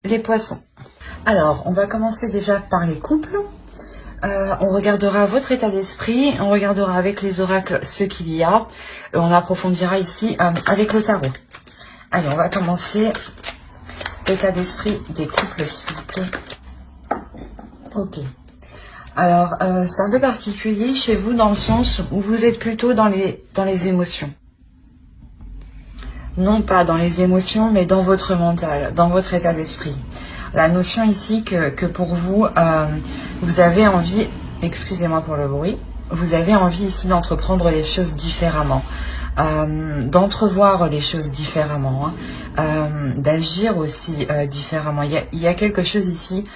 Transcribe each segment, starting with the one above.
Les poissons. Alors, on va commencer déjà par les couples. On regardera votre état d'esprit, on regardera avec les oracles ce qu'il y a. On approfondira ici avec le tarot. Allez, on va commencer. L'état d'esprit des couples, s'il vous plaît. Ok. Alors, c'est un peu particulier chez vous dans le sens où vous êtes plutôt dans les émotions. Non pas dans les émotions, mais dans votre mental, dans votre état d'esprit. La notion ici que pour vous, vous avez envie, excusez-moi pour le bruit, vous avez envie ici d'entreprendre les choses différemment, d'entrevoir les choses différemment, d'agir aussi différemment. Il y a quelque chose ici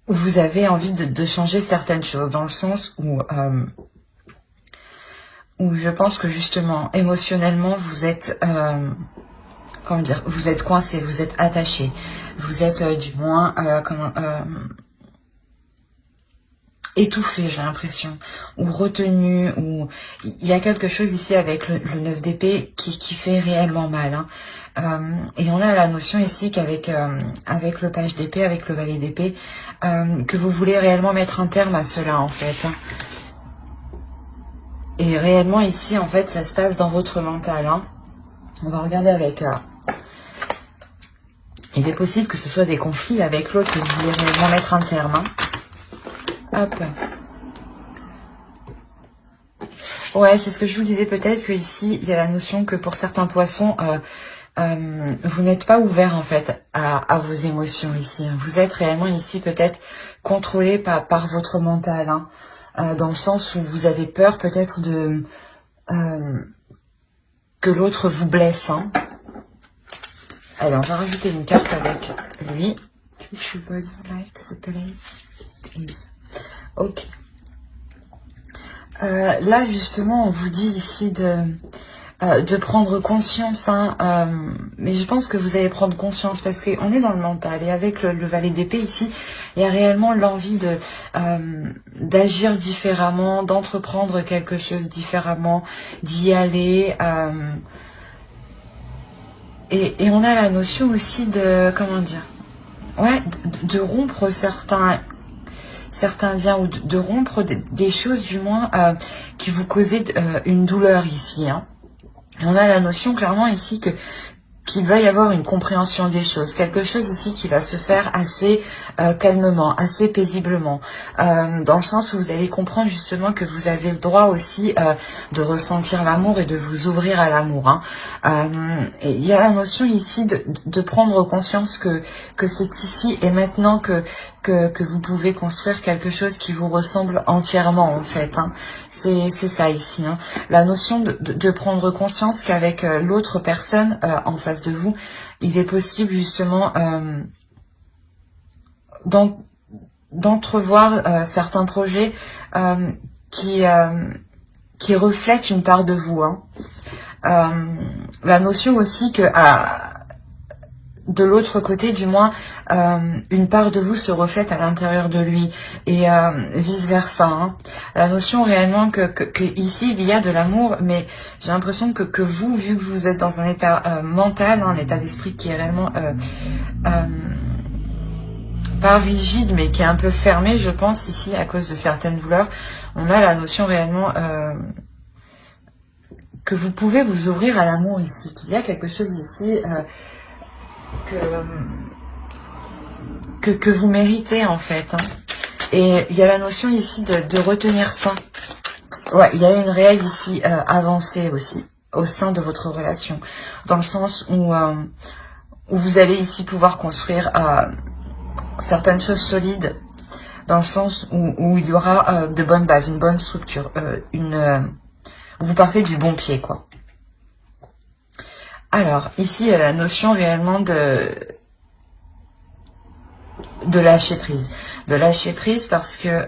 où vous avez envie de changer certaines choses, dans le sens où je pense que justement, émotionnellement, vous êtes... comment dire, vous êtes coincé, vous êtes attaché, vous êtes du moins étouffé, j'ai l'impression, ou retenu, ou il y a quelque chose ici avec le 9 d'épée qui fait réellement mal. Et on a la notion ici qu'avec avec le page d'épée, avec le valet d'épée, que vous voulez réellement mettre un terme à cela en fait. Et réellement ici, en fait, ça se passe dans votre mental. On va regarder avec... il est possible que ce soit des conflits avec l'autre que vous voulez réellement mettre un terme. Hop. Ouais, c'est ce que je vous disais, peut-être que ici, il y a la notion que pour certains poissons, vous n'êtes pas ouvert en fait à vos émotions ici. Vous êtes réellement ici peut-être contrôlé par votre mental. Dans le sens où vous avez peur peut-être de... que l'autre vous blesse. Allez, on va rajouter une carte avec lui. Ok. Là, justement, on vous dit ici de prendre conscience. Mais je pense que vous allez prendre conscience parce qu'on est dans le mental. Et avec le valet d'épée ici, il y a réellement l'envie d'agir différemment, d'entreprendre quelque chose différemment, d'y aller... Et on a la notion aussi de, comment dire, ouais, de rompre certains liens ou de rompre des choses du moins qui vous causaient une douleur ici. Et on a la notion clairement ici qu'il va y avoir une compréhension des choses, quelque chose ici qui va se faire assez calmement, assez paisiblement, dans le sens où vous allez comprendre justement que vous avez le droit aussi de ressentir l'amour et de vous ouvrir à l'amour. Et il y a la notion ici de prendre conscience que c'est ici et maintenant que vous pouvez construire quelque chose qui vous ressemble entièrement en fait. C'est ça ici. La notion de prendre conscience qu'avec l'autre personne en face de vous, il est possible justement d'entrevoir certains projets qui reflètent une part de vous. La notion aussi que de l'autre côté, du moins, une part de vous se reflète à l'intérieur de lui et vice-versa. La notion réellement que ici, il y a de l'amour, mais j'ai l'impression que vous, vu que vous êtes dans un état mental, un état d'esprit qui est réellement pas rigide, mais qui est un peu fermé, je pense, ici, à cause de certaines douleurs, on a la notion réellement... que vous pouvez vous ouvrir à l'amour ici, qu'il y a quelque chose ici... que vous méritez en fait. Et il y a la notion ici de retenir ça. Ouais, il y a une réelle ici avancée aussi au sein de votre relation, dans le sens où vous allez ici pouvoir construire certaines choses solides, dans le sens où il y aura de bonnes bases, une bonne structure, vous partez du bon pied quoi. Alors, ici, il y a la notion réellement de lâcher prise. De lâcher prise parce que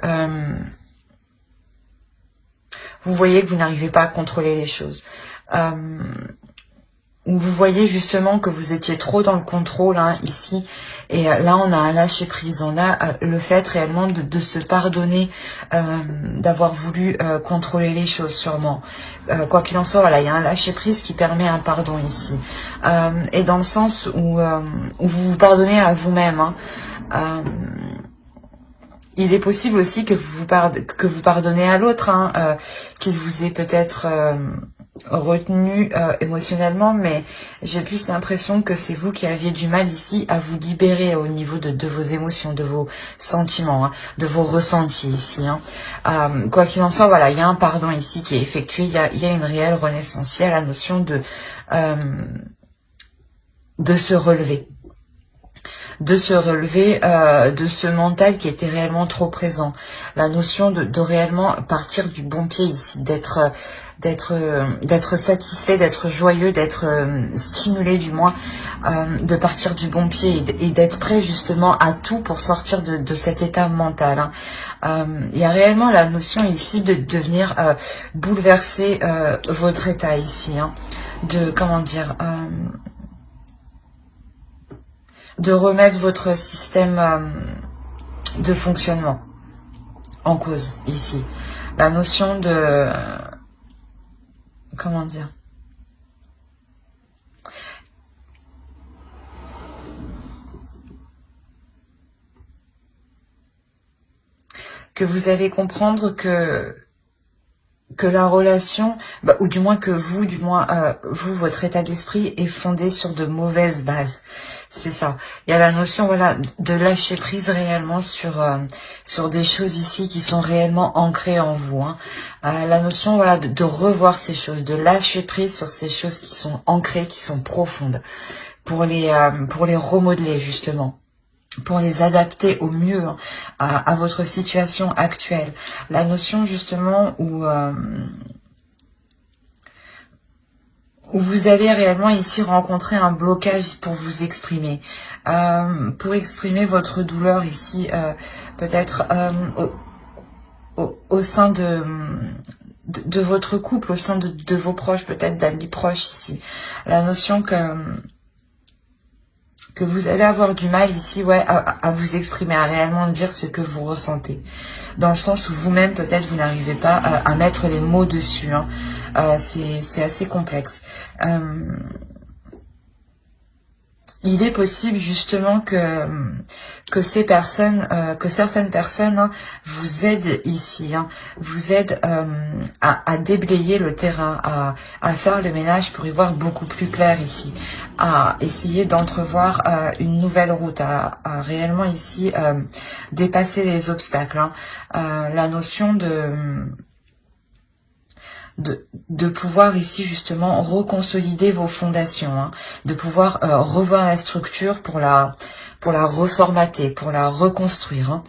vous voyez que vous n'arrivez pas à contrôler les choses. où vous voyez justement que vous étiez trop dans le contrôle hein, ici. Et là, on a un lâcher prise. On a le fait réellement de se pardonner, d'avoir voulu contrôler les choses sûrement. Quoi qu'il en soit, voilà, il y a un lâcher prise qui permet un pardon ici. Et dans le sens où vous vous pardonnez à vous-même. Hein. Il est possible aussi que vous pardonnez à l'autre, hein, qu'il vous ait peut-être retenu émotionnellement, mais j'ai plus l'impression que c'est vous qui aviez du mal ici à vous libérer au niveau de vos émotions, de vos sentiments, hein, de vos ressentis ici. Hein. Quoi qu'il en soit, voilà, il y a un pardon ici qui est effectué, il y a une réelle renaissance, il y a la notion de se relever. De ce mental qui était réellement trop présent. La notion de réellement partir du bon pied ici, d'être satisfait, d'être joyeux, d'être stimulé du moins, de partir du bon pied et d'être prêt justement à tout pour sortir de cet état mental. Hein. Il y a réellement la notion ici de venir bouleverser votre état ici, hein, de comment dire... de remettre votre système de fonctionnement en cause ici. La notion de... comment dire? Que vous allez comprendre que la relation, ou du moins que vous, votre état d'esprit est fondé sur de mauvaises bases. C'est ça. Il y a la notion, voilà, de lâcher prise réellement sur des choses ici qui sont réellement ancrées en vous. Hein. La notion, voilà, de revoir ces choses, de lâcher prise sur ces choses qui sont ancrées, qui sont profondes, pour les remodeler justement, pour les adapter au mieux hein, à votre situation actuelle. La notion justement où vous allez réellement ici rencontrer un blocage pour vous exprimer. Pour exprimer votre douleur ici, peut-être au sein de votre couple, au sein de vos proches, peut-être d'amis proches ici. La notion que vous allez avoir du mal ici, ouais, à vous exprimer, à réellement dire ce que vous ressentez. Dans le sens où vous-même, peut-être, vous n'arrivez pas à mettre les mots dessus. Hein. C'est assez complexe. Il est possible justement que certaines personnes hein, vous aident ici, hein, vous aident à déblayer le terrain, à faire le ménage pour y voir beaucoup plus clair ici, à essayer d'entrevoir une nouvelle route, à réellement ici dépasser les obstacles. Hein. La notion de pouvoir ici justement reconsolider vos fondations, hein, de pouvoir revoir la structure pour la reformater, pour la reconstruire.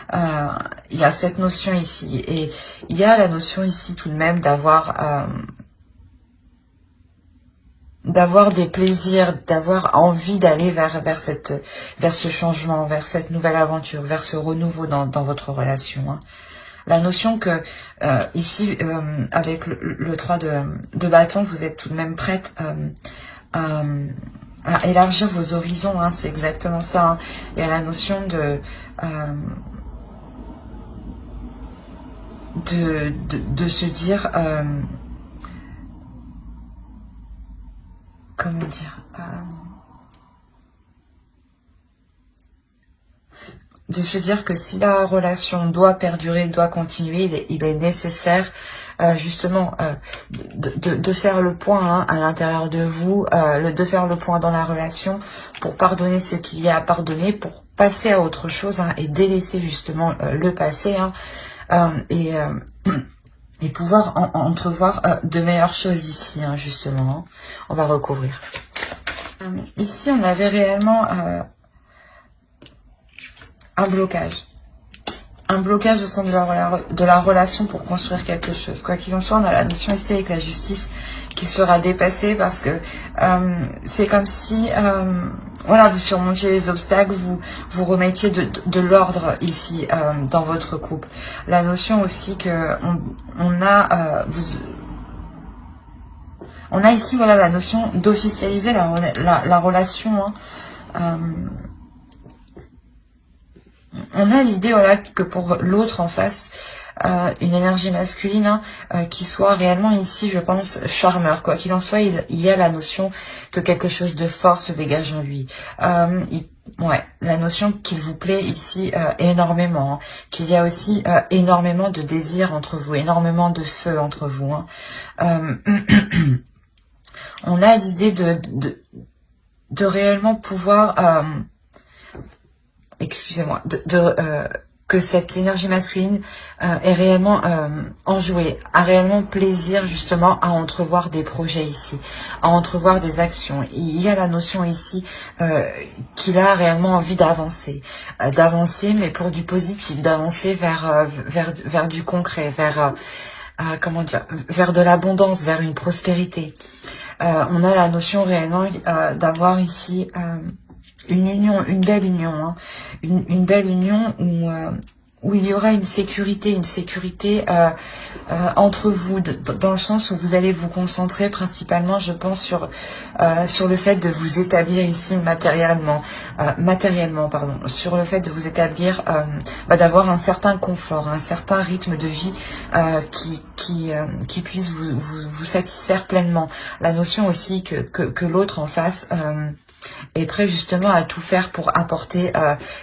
Hein. Il y a cette notion ici et il y a la notion ici tout de même d'avoir des plaisirs, d'avoir envie d'aller vers ce changement, vers cette nouvelle aventure, vers ce renouveau dans votre relation. Hein. La notion que ici, avec le 3 de bâton, vous êtes tout de même prête à élargir vos horizons, hein, c'est exactement ça. Hein. Il y a la notion de se dire... comment dire de se dire que si la relation doit perdurer, doit continuer, il est nécessaire justement de faire le point hein, à l'intérieur de vous, de faire le point dans la relation pour pardonner ce qu'il y a à pardonner, pour passer à autre chose hein, et délaisser justement le passé hein, et pouvoir entrevoir de meilleures choses ici hein, justement. Hein. On va recouvrir. Ici on avait réellement... un blocage au sein de la relation pour construire quelque chose. Quoi qu'il en soit, on a la notion ici avec la justice qui sera dépassée parce que c'est comme si voilà, vous surmontiez les obstacles, vous remettiez de l'ordre ici dans votre couple. La notion aussi que On a ici, voilà, la notion d'officialiser la relation. Hein. On a l'idée, voilà, que pour l'autre en face, une énergie masculine, hein, qui soit réellement ici, je pense, charmeur. Quoi qu'il en soit, il y a la notion que quelque chose de fort se dégage en lui. Ouais, la notion qu'il vous plaît ici énormément, hein, qu'il y a aussi énormément de désir entre vous, énormément de feu entre vous. Hein. On a l'idée de réellement pouvoir, excusez-moi, que cette énergie masculine est réellement enjouée, a réellement plaisir justement à entrevoir des projets ici, à entrevoir des actions. Il y a la notion ici qu'il a réellement envie d'avancer, mais pour du positif, d'avancer vers du concret, vers comment dire, vers de l'abondance, vers une prospérité. On a la notion réellement d'avoir ici une union, une belle union, hein, une belle union où il y aura une sécurité entre vous, dans le sens où vous allez vous concentrer principalement, je pense, sur le fait de vous établir ici matériellement, sur le fait de vous établir, d'avoir un certain confort, un certain rythme de vie qui puisse vous satisfaire pleinement. La notion aussi que l'autre en face est prêt justement à tout faire pour apporter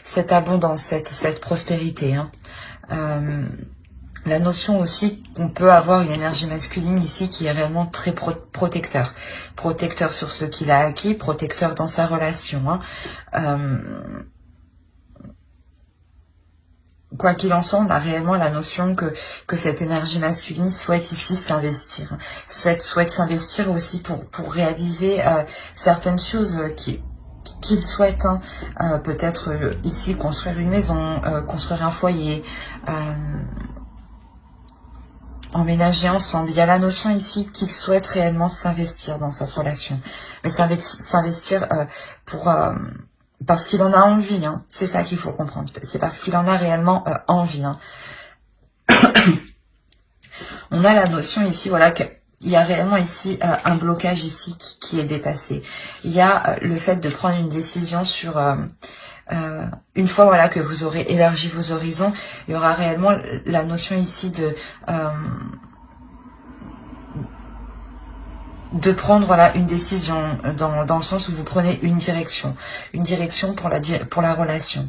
cette abondance, cette prospérité. Hein. La notion aussi qu'on peut avoir une énergie masculine ici qui est réellement très protecteur. Protecteur sur ce qu'il a acquis, protecteur dans sa relation. Hein. Quoi qu'il en soit, on a réellement la notion que cette énergie masculine souhaite ici s'investir. Souhaite s'investir aussi pour réaliser certaines choses qu'il souhaite. Hein. Peut-être ici construire une maison, construire un foyer, emménager ensemble. Il y a la notion ici qu'il souhaite réellement s'investir dans cette relation. Mais s'investir parce qu'il en a envie, hein. C'est ça qu'il faut comprendre. C'est parce qu'il en a réellement envie. Hein. On a la notion ici, voilà, qu'il y a réellement ici un blocage ici qui est dépassé. Il y a le fait de prendre une décision sur... une fois, voilà, que vous aurez élargi vos horizons, il y aura réellement la notion ici de prendre, voilà, une décision dans le sens où vous prenez une direction pour la relation.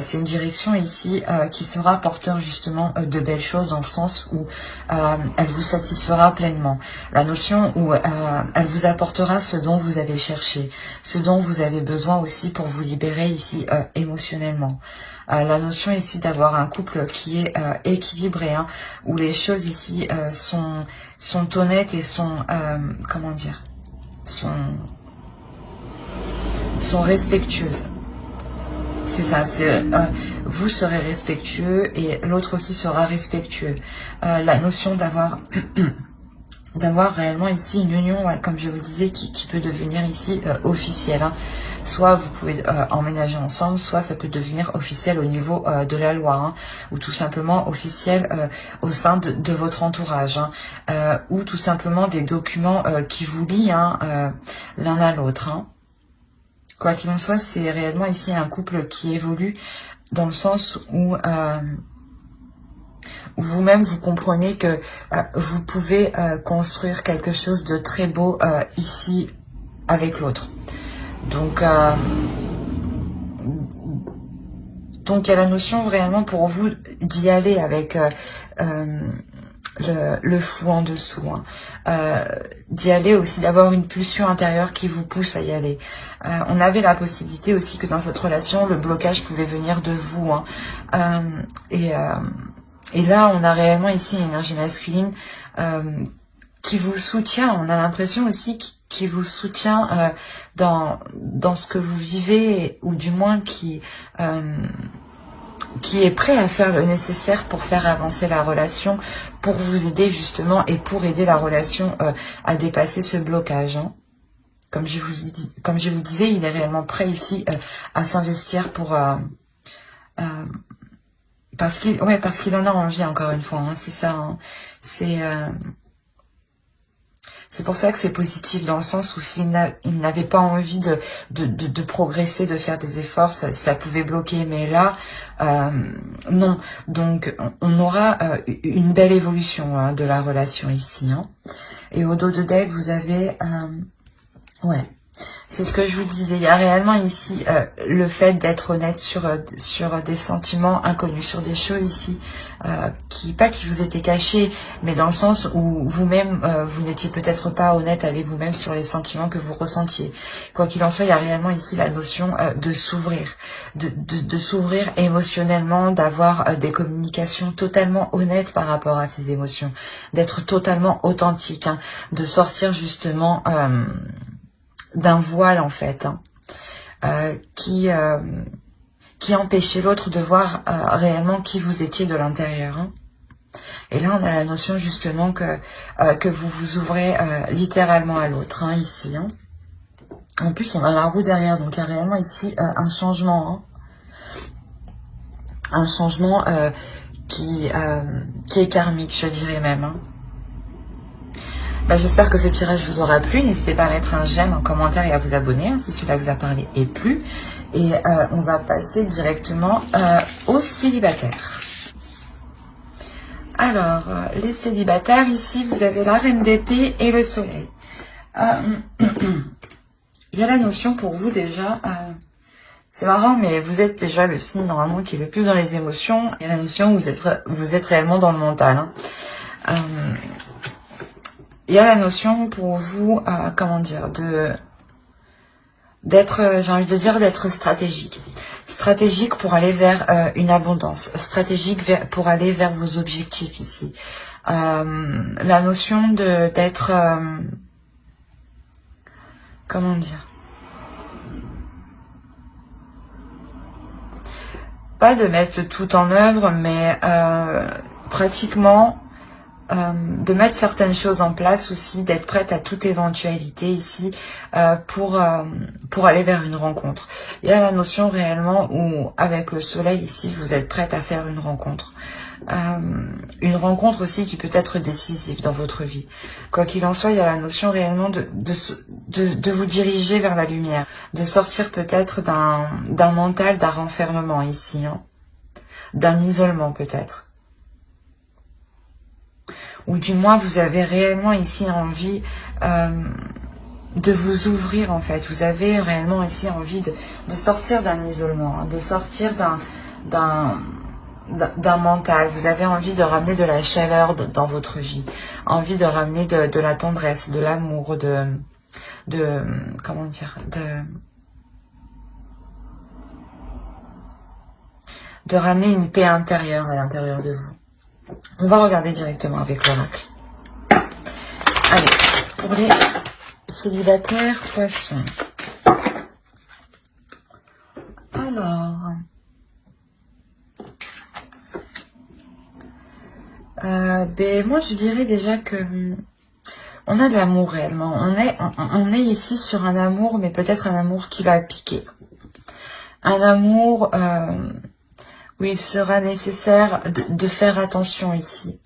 C'est une direction ici qui sera porteur justement de belles choses, dans le sens où elle vous satisfera pleinement. La notion où elle vous apportera ce dont vous avez cherché, ce dont vous avez besoin aussi pour vous libérer ici émotionnellement. La notion ici d'avoir un couple qui est équilibré, hein, où les choses ici sont honnêtes et sont, comment dire, sont respectueuses. C'est ça, vous serez respectueux et l'autre aussi sera respectueux. La notion d'avoir réellement ici une union, ouais, comme je vous disais, qui peut devenir ici officielle. Hein. Soit vous pouvez emménager ensemble, soit ça peut devenir officiel au niveau de la loi, hein, ou tout simplement officiel au sein de votre entourage, hein, ou tout simplement des documents qui vous lient, hein, l'un à l'autre. Hein. Quoi qu'il en soit, c'est réellement ici un couple qui évolue dans le sens où... vous-même vous comprenez que vous pouvez construire quelque chose de très beau ici avec l'autre. Donc il y a la notion réellement pour vous d'y aller avec le fou en dessous, hein. D'y aller aussi, d'avoir une pulsion intérieure qui vous pousse à y aller. On avait la possibilité aussi que dans cette relation, le blocage pouvait venir de vous, hein. Et là, on a réellement ici une énergie masculine qui vous soutient. On a l'impression aussi qui vous soutient dans ce que vous vivez, ou du moins qui est prêt à faire le nécessaire pour faire avancer la relation, pour vous aider justement et pour aider la relation à dépasser ce blocage. Hein. Comme je vous disais, il est réellement prêt ici à s'investir pour... parce qu'il en a envie, encore une fois, hein, c'est ça. Hein. C'est pour ça que c'est positif, dans le sens où s'il n'avait pas envie de progresser, de faire des efforts, ça pouvait bloquer. Mais là, non. Donc, on aura une belle évolution hein, de la relation ici. Hein. Et au dos de deck, vous avez... ouais. C'est ce que je vous disais, il y a réellement ici le fait d'être honnête sur des sentiments inconnus, sur des choses ici pas qui vous étaient cachées, mais dans le sens où vous-même, vous n'étiez peut-être pas honnête avec vous-même sur les sentiments que vous ressentiez. Quoi qu'il en soit, il y a réellement ici la notion de s'ouvrir, de s'ouvrir émotionnellement, d'avoir des communications totalement honnêtes par rapport à ces émotions, d'être totalement authentique, hein, de sortir justement... d'un voile en fait, hein, qui empêchait l'autre de voir réellement qui vous étiez de l'intérieur. Hein. Et là, on a la notion justement que vous vous ouvrez littéralement à l'autre, hein, ici. Hein. En plus, on a la roue derrière, donc il y a réellement ici un changement. Hein. Un changement qui est karmique, je dirais même. Hein. Bah, j'espère que ce tirage vous aura plu. N'hésitez pas à mettre un j'aime, un commentaire et à vous abonner hein, si cela vous a parlé et plu. Et on va passer directement aux célibataires. Alors, les célibataires, ici, vous avez la reine d'épée et le soleil. Il y a la notion pour vous déjà... c'est marrant, mais vous êtes déjà le signe normalement qui est le plus dans les émotions. Il y a la notion où vous êtes réellement dans le mental. Hein. Il y a la notion pour vous, comment dire, d'être, j'ai envie de dire, d'être stratégique. Stratégique pour aller vers une abondance. Stratégique pour aller vers vos objectifs ici. La notion d'être, comment dire, pas de mettre tout en œuvre, mais pratiquement... de mettre certaines choses en place aussi, d'être prête à toute éventualité ici pour aller vers une rencontre. Il y a la notion réellement où avec le soleil ici, vous êtes prête à faire une rencontre. Une rencontre aussi qui peut être décisive dans votre vie. Quoi qu'il en soit, il y a la notion réellement de vous diriger vers la lumière, de sortir peut-être d'un mental, d'un renfermement ici, hein, d'un isolement peut-être. Ou du moins vous avez réellement ici envie de vous ouvrir en fait. Vous avez réellement ici envie de sortir d'un isolement, hein, de sortir d'un mental. Vous avez envie de ramener de la chaleur dans votre vie, envie de ramener de la tendresse, de l'amour, comment dire, de ramener une paix intérieure à l'intérieur de vous. On va regarder directement avec l'oracle. Allez, pour les célibataires poissons. Alors, moi je dirais déjà que on a de l'amour réellement. On est ici sur un amour, mais peut-être un amour qui va piquer. Un amour... où il sera nécessaire de faire attention ici,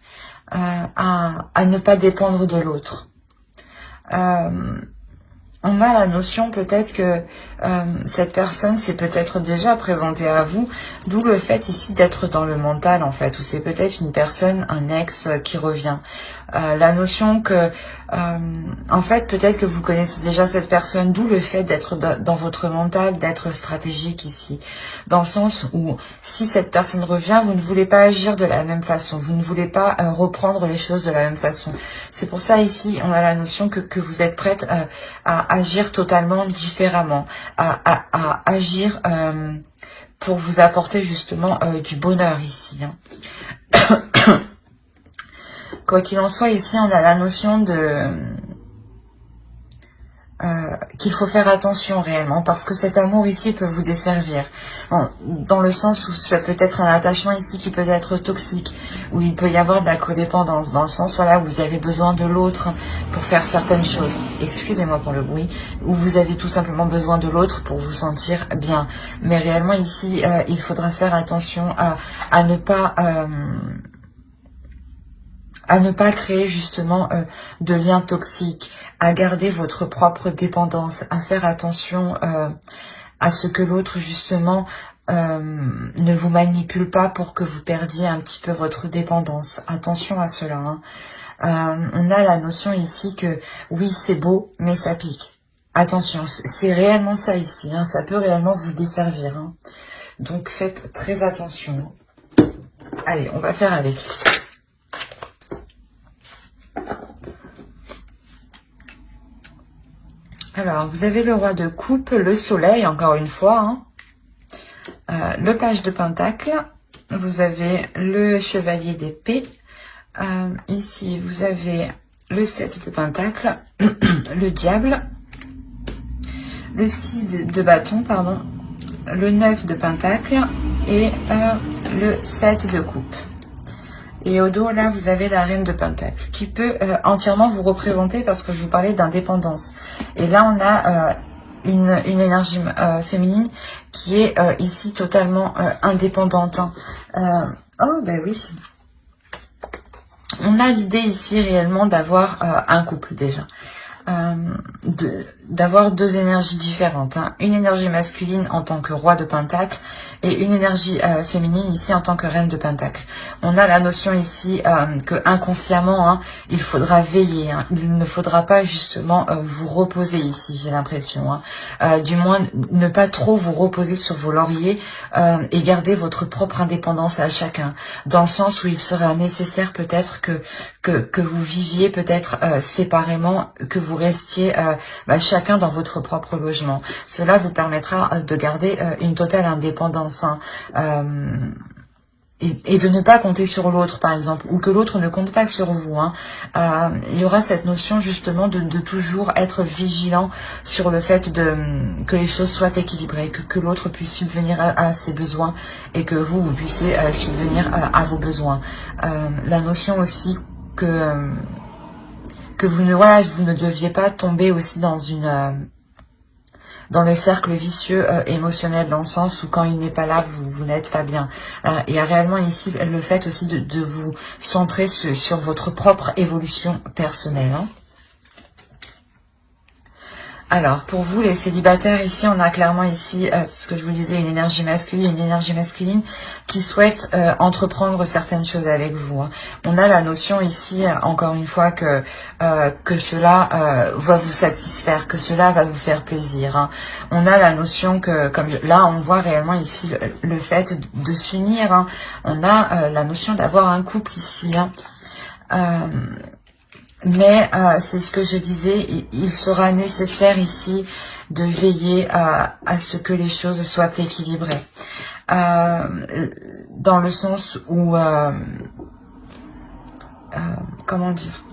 à ne pas dépendre de l'autre. On a la notion peut-être que cette personne s'est peut-être déjà présentée à vous, d'où le fait ici d'être dans le mental en fait, ou c'est peut-être une personne, un ex qui revient. La notion que, en fait, peut-être que vous connaissez déjà cette personne, d'où le fait d'être dans votre mental, d'être stratégique ici. Dans le sens où, si cette personne revient, vous ne voulez pas agir de la même façon, vous ne voulez pas reprendre les choses de la même façon. C'est pour ça ici, on a la notion que vous êtes prête à agir totalement différemment, à agir pour vous apporter justement du bonheur ici. Hein. Quoi qu'il en soit, ici, on a la notion qu'il faut faire attention réellement, parce que cet amour ici peut vous desservir. Bon, dans le sens où ça peut être un attachement ici qui peut être toxique, où il peut y avoir de la codépendance, dans le sens voilà, où vous avez besoin de l'autre pour faire certaines choses. Excusez-moi pour le bruit, où vous avez tout simplement besoin de l'autre pour vous sentir bien. Mais réellement ici, il faudra faire attention à ne pas... à ne pas créer justement de liens toxiques, à garder votre propre dépendance, à faire attention à ce que l'autre justement ne vous manipule pas pour que vous perdiez un petit peu votre dépendance. Attention à cela, hein. On a la notion ici que oui, c'est beau, mais ça pique. Attention, c'est réellement ça ici, hein, ça peut réellement vous desservir, hein. Donc faites très attention. Allez, on va faire avec. Alors, vous avez le roi de coupe, le soleil, encore une fois, hein. Le page de pentacle, vous avez le chevalier d'épée. Ici, vous avez le 7 de pentacle, le diable, le 6 de bâton, pardon, le 9 de pentacle et le 7 de coupe. Et au dos, là, vous avez la reine de pentacle qui peut entièrement vous représenter parce que je vous parlais d'indépendance. Et là, on a une énergie féminine qui est ici totalement indépendante, hein. Oh, ben oui. On a l'idée ici réellement d'avoir un couple déjà. D'avoir deux énergies différentes, hein. Une énergie masculine en tant que roi de pentacle et une énergie féminine ici en tant que reine de pentacle. On a la notion ici que inconsciemment, hein, il faudra veiller, hein. Il ne faudra pas justement vous reposer ici, j'ai l'impression, hein. Du moins ne pas trop vous reposer sur vos lauriers et garder votre propre indépendance à chacun, dans le sens où il sera nécessaire peut-être que vous viviez peut-être séparément, que vous restiez chacun dans votre propre logement. Cela vous permettra de garder une totale indépendance, hein, et de ne pas compter sur l'autre, par exemple, ou que l'autre ne compte pas sur vous, hein. Il y aura cette notion justement de toujours être vigilant sur le fait que les choses soient équilibrées, que l'autre puisse subvenir à ses besoins et que vous puissiez subvenir à vos besoins. La notion aussi que vous ne deviez pas tomber aussi dans le cercle vicieux émotionnel, dans le sens où quand il n'est pas là, vous n'êtes pas bien. Il y a réellement ici le fait aussi de vous centrer sur votre propre évolution personnelle, hein. Alors, pour vous, les célibataires, ici, on a clairement ici, ce que je vous disais, une énergie masculine qui souhaite entreprendre certaines choses avec vous, hein. On a la notion ici, encore une fois, que cela va vous satisfaire, que cela va vous faire plaisir, hein. On a la notion que, comme là, on voit réellement ici le fait de s'unir, hein. On a la notion d'avoir un couple ici, hein. Mais c'est ce que je disais, il sera nécessaire ici de veiller à ce que les choses soient équilibrées. Dans le sens où, comment dire,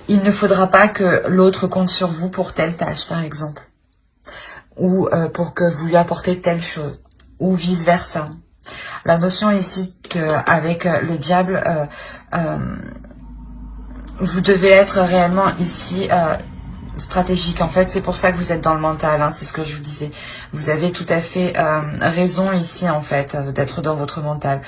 il ne faudra pas que l'autre compte sur vous pour telle tâche, par exemple, ou pour que vous lui apportez telle chose, ou vice-versa. La notion ici qu'avec le diable, vous devez être réellement ici stratégique. En fait, c'est pour ça que vous êtes dans le mental, hein, c'est ce que je vous disais. Vous avez tout à fait raison ici, en fait, d'être dans votre mental.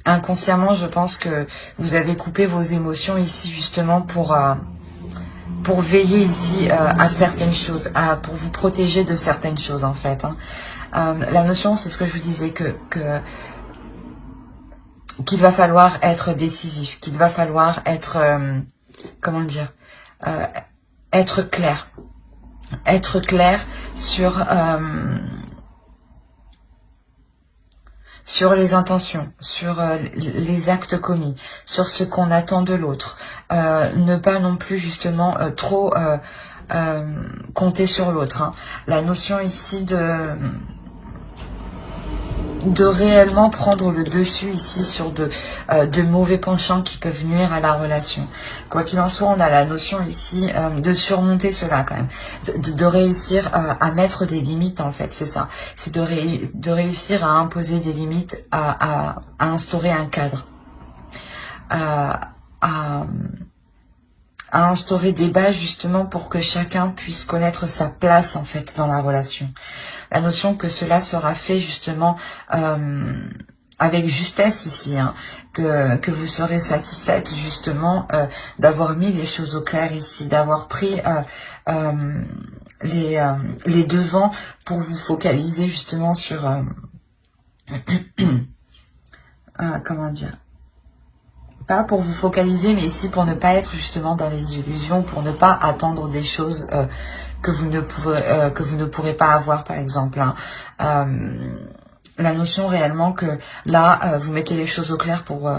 Inconsciemment, je pense que vous avez coupé vos émotions ici, justement, pour veiller ici à certaines choses, pour vous protéger de certaines choses, en fait, hein. La notion, c'est ce que je vous disais, qu'il va falloir être décisif, qu'il va falloir être, comment dire, être clair sur les intentions, sur les actes commis, sur ce qu'on attend de l'autre, ne pas non plus justement trop compter sur l'autre, hein. La notion ici de réellement prendre le dessus ici sur de mauvais penchants qui peuvent nuire à la relation. Quoi qu'il en soit, on a la notion ici de surmonter cela quand même, de réussir à mettre des limites, en fait, c'est ça. C'est de réussir à imposer des limites, à instaurer un cadre, à instaurer des bases justement pour que chacun puisse connaître sa place, en fait, dans la relation. La notion que cela sera fait justement avec justesse ici, hein, que vous serez satisfaite justement d'avoir mis les choses au clair ici, d'avoir pris les devants pour vous focaliser justement sur comment dire, pas pour vous focaliser, mais ici pour ne pas être justement dans les illusions, pour ne pas attendre des choses que vous ne pourrez pas avoir, par exemple, hein. La notion réellement que là, vous mettez les choses au clair pour,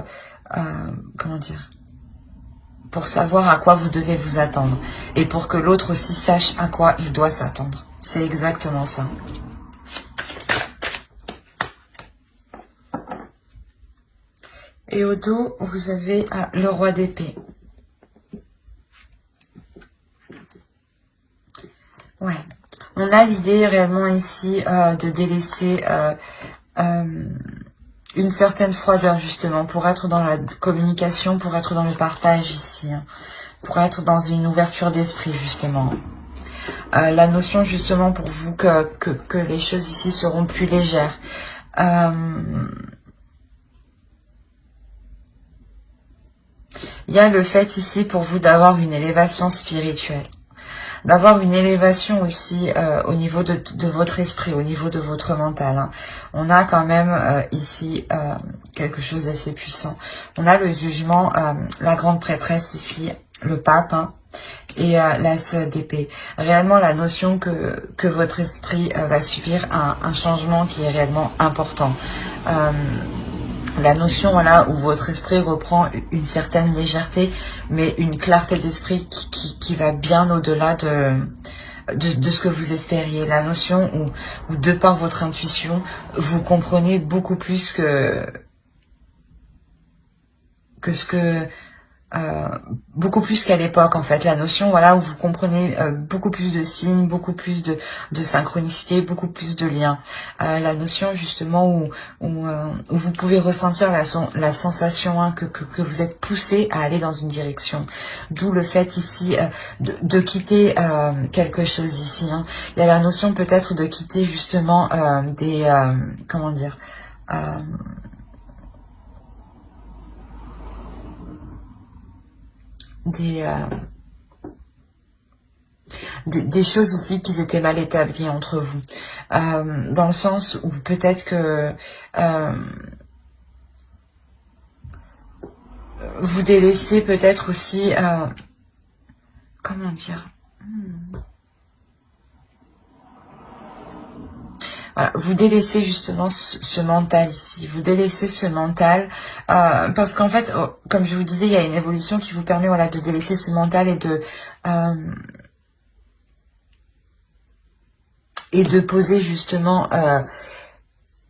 comment dire, pour savoir à quoi vous devez vous attendre. Et pour que l'autre aussi sache à quoi il doit s'attendre. C'est exactement ça. Et au dos, vous avez le roi d'épée. Ouais. On a l'idée réellement ici de délaisser une certaine froideur justement pour être dans la communication, pour être dans le partage ici, hein, pour être dans une ouverture d'esprit justement. La notion justement pour vous que les choses ici seront plus légères. Il y a le fait ici pour vous d'avoir une élévation spirituelle. D'avoir une élévation aussi au niveau de votre esprit, au niveau de votre mental, hein. On a quand même ici quelque chose d'assez puissant. On a le jugement, la grande prêtresse ici, le pape, hein, et l'as d'épée. Réellement la notion que votre esprit va subir un changement qui est réellement important. La notion, voilà, où votre esprit reprend une certaine légèreté, mais une clarté d'esprit qui va bien au-delà de ce que vous espériez. La notion où de par votre intuition, vous comprenez beaucoup plus que ce que... beaucoup plus qu'à l'époque en fait, la notion voilà où vous comprenez beaucoup plus de signes, beaucoup plus de synchronicité, beaucoup plus de liens, la notion justement où vous pouvez ressentir la sensation, hein, que vous êtes poussé à aller dans une direction, d'où le fait ici de quitter quelque chose ici, hein. Il y a la notion peut-être de quitter justement des comment dire, des choses ici qui étaient mal établies entre vous, dans le sens où peut-être que vous délaissez peut-être aussi comment dire, voilà, vous délaissez justement ce mental ici, vous délaissez ce mental, parce qu'en fait, comme je vous disais, il y a une évolution qui vous permet, voilà, de délaisser ce mental et de poser justement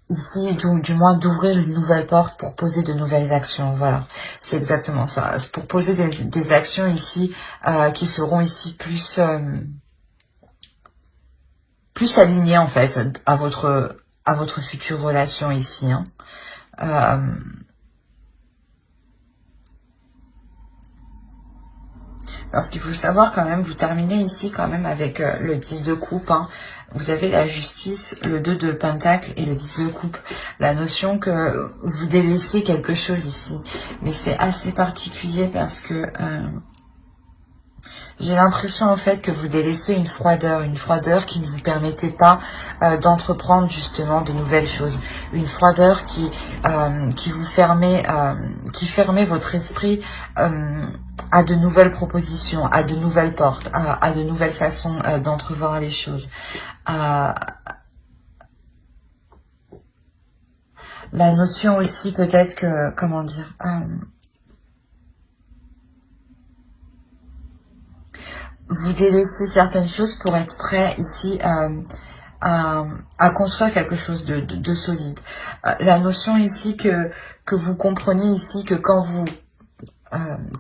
ici, du moins d'ouvrir une nouvelle porte pour poser de nouvelles actions. Voilà, c'est exactement ça. C'est pour poser des actions ici qui seront ici plus alignées en fait à votre future relation ici, hein. Parce qu'il faut savoir quand même, vous terminez ici quand même avec le 10 de coupe, hein. Vous avez la justice, le 2 de pentacle et le 10 de coupe. La notion que vous délaissez quelque chose ici. Mais c'est assez particulier parce que j'ai l'impression en fait que vous délaissez une froideur qui ne vous permettait pas d'entreprendre justement de nouvelles choses. Une froideur qui vous fermait, qui fermait votre esprit à de nouvelles propositions, à de nouvelles portes, à de nouvelles façons d'entrevoir les choses. La notion aussi peut-être que, comment dire, vous délaissez certaines choses pour être prêt ici à construire quelque chose de solide. La notion ici que vous comprenez ici que quand vous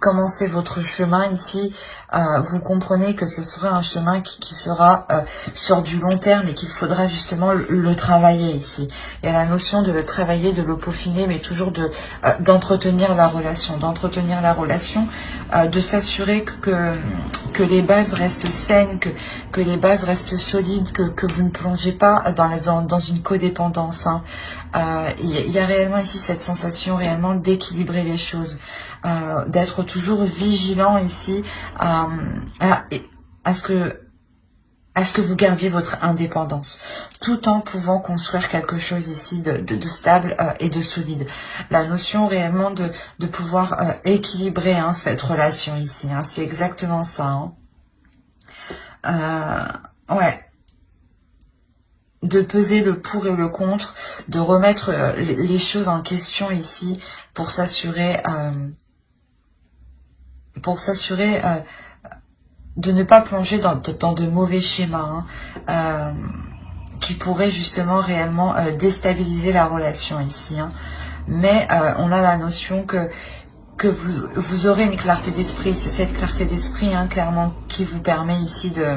commencez votre chemin ici, vous comprenez que ce sera un chemin qui sera sur du long terme et qu'il faudra justement le travailler ici. Il y a la notion de le travailler, de le peaufiner, mais toujours d'entretenir la relation, de s'assurer que les bases restent saines, que les bases restent solides, que vous ne plongez pas dans une codépendance. Hein. Il y a réellement ici cette sensation réellement d'équilibrer les choses, d'être toujours vigilant ici à ce que vous gardiez votre indépendance, tout en pouvant construire quelque chose ici de stable et de solide. La notion réellement de pouvoir équilibrer cette relation ici, hein, c'est exactement ça. Hein. Ouais. De peser le pour et le contre, de remettre les choses en question ici pour s'assurer de ne pas plonger dans de mauvais schémas qui pourraient justement réellement déstabiliser la relation ici. Hein. Mais on a la notion que vous aurez une clarté d'esprit. C'est cette clarté d'esprit clairement qui vous permet ici de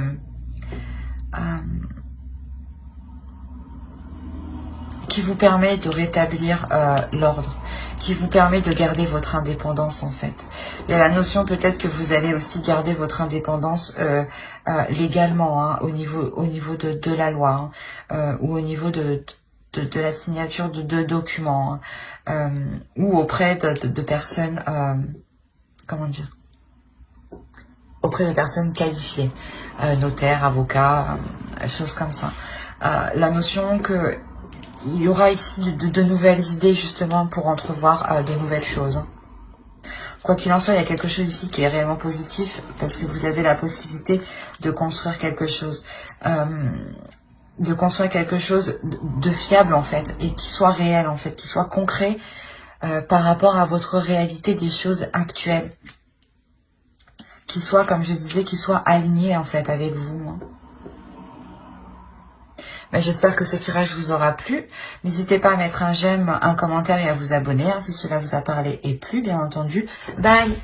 rétablir l'ordre, qui vous permet de garder votre indépendance en fait. Il y a la notion peut-être que vous allez aussi garder votre indépendance légalement, hein, au niveau de la loi, hein, ou au niveau de la signature de documents, hein, ou auprès de personnes, comment dire, auprès de personnes qualifiées, notaires, avocats, choses comme ça. La notion que il y aura ici de nouvelles idées justement pour entrevoir de nouvelles choses. Quoi qu'il en soit, il y a quelque chose ici qui est réellement positif parce que vous avez la possibilité de construire quelque chose. De fiable en fait et qui soit réel en fait, qui soit concret par rapport à votre réalité des choses actuelles. Qui soit, comme je disais, qui soit aligné en fait avec vous. Hein. Mais j'espère que ce tirage vous aura plu. N'hésitez pas à mettre un j'aime, un commentaire et à vous abonner si cela vous a parlé et plu, bien entendu. Bye!